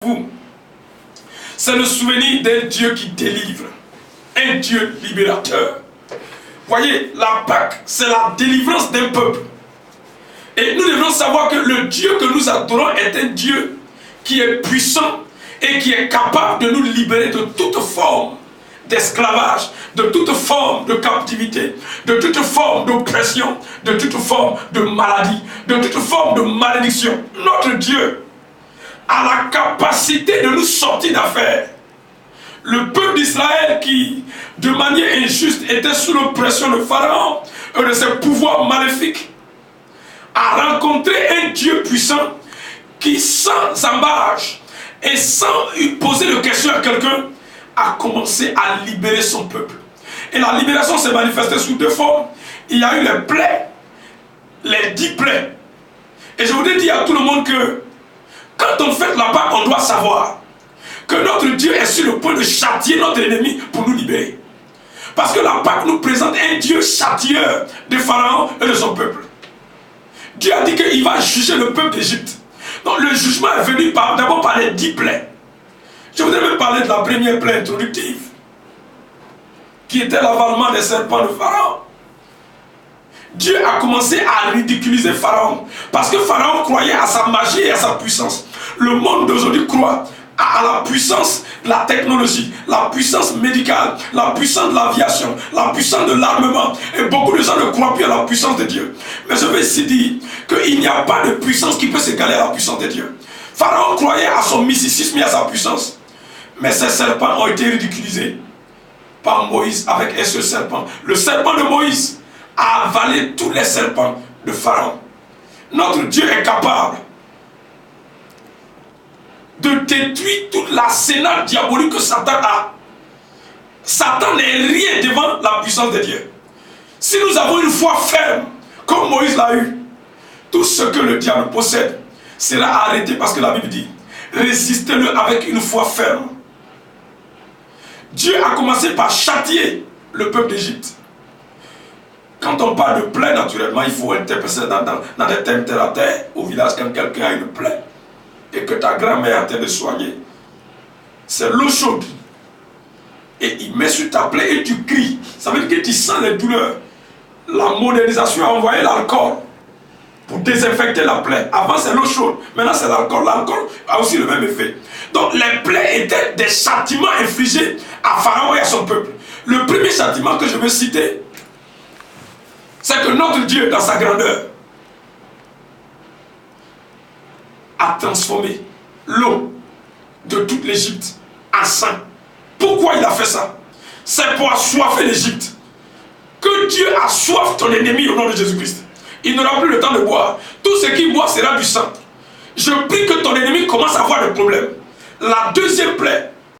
vous, c'est le souvenir d'un Dieu qui délivre, un Dieu libérateur. Voyez, la Pâque, c'est la délivrance d'un peuple. Et nous devons savoir que le Dieu que nous adorons est un Dieu qui est puissant et qui est capable de nous libérer de toute forme d'esclavage, de toute forme de captivité, de toute forme d'oppression, de toute forme de maladie, de toute forme de malédiction. Notre Dieu a la capacité de nous sortir d'affaires. Le peuple d'Israël qui, de manière injuste, était sous l'oppression de Pharaon et de ses pouvoirs maléfiques, a rencontré un Dieu puissant qui, sans embâche et sans poser de questions à quelqu'un, a commencé à libérer son peuple. Et la libération s'est manifestée sous deux formes. Il y a eu les plaies, les 10 plaies. Et je voudrais dire à tout le monde que quand on fait la Pâque, on doit savoir que notre Dieu est sur le point de châtier notre ennemi pour nous libérer. Parce que la Pâque nous présente un Dieu châtieur de Pharaon et de son peuple. Dieu a dit qu'il va juger le peuple d'Égypte. Donc le jugement est venu d'abord par les 10 plaies. Je voudrais même parler de la première plaie introductive, qui était l'avalement des serpents de Pharaon. Dieu a commencé à ridiculiser Pharaon, parce que Pharaon croyait à sa magie et à sa puissance. Le monde d'aujourd'hui croit à la puissance de la technologie, la puissance médicale, la puissance de l'aviation, la puissance de l'armement. Et beaucoup de gens ne croient plus à la puissance de Dieu. Mais je veux ici dire qu'il n'y a pas de puissance qui peut s'égaler à la puissance de Dieu. Pharaon croyait à son mysticisme et à sa puissance. Mais ces serpents ont été ridiculisés par Moïse avec un seul serpent. Le serpent de Moïse a avalé tous les serpents de Pharaon. Notre Dieu est capable de détruire toute l'arsenal diabolique que Satan a. Satan n'est rien devant la puissance de Dieu. Si nous avons une foi ferme, comme Moïse l'a eu, tout ce que le diable possède sera arrêté, parce que la Bible dit, résistez-le avec une foi ferme. Dieu a commencé par châtier le peuple d'Égypte. Quand on parle de plaie, naturellement, il faut interpréter dans des termes terre à terre. Au village, quand quelqu'un a une plaie et que ta grand-mère a été de soigner, c'est l'eau chaude. Et il met sur ta plaie et tu cries. Ça veut dire que tu sens les douleurs. La modernisation a envoyé l'alcool pour désinfecter la plaie. Avant, c'est l'eau chaude. Maintenant, c'est l'alcool. L'alcool a aussi le même effet. Donc, les plaies étaient des châtiments infligés à Pharaon et à son peuple. Le premier châtiment que je veux citer, c'est que notre Dieu, dans sa grandeur, a transformé l'eau de toute l'Égypte en sang. Pourquoi il a fait ça? C'est pour assoiffer l'Égypte. Que Dieu assoiffe ton ennemi au nom de Jésus-Christ. Il n'aura plus le temps de boire. Tout ce qu'il boit sera du sang. Je prie que ton ennemi commence à avoir des problèmes. La deuxième plaie,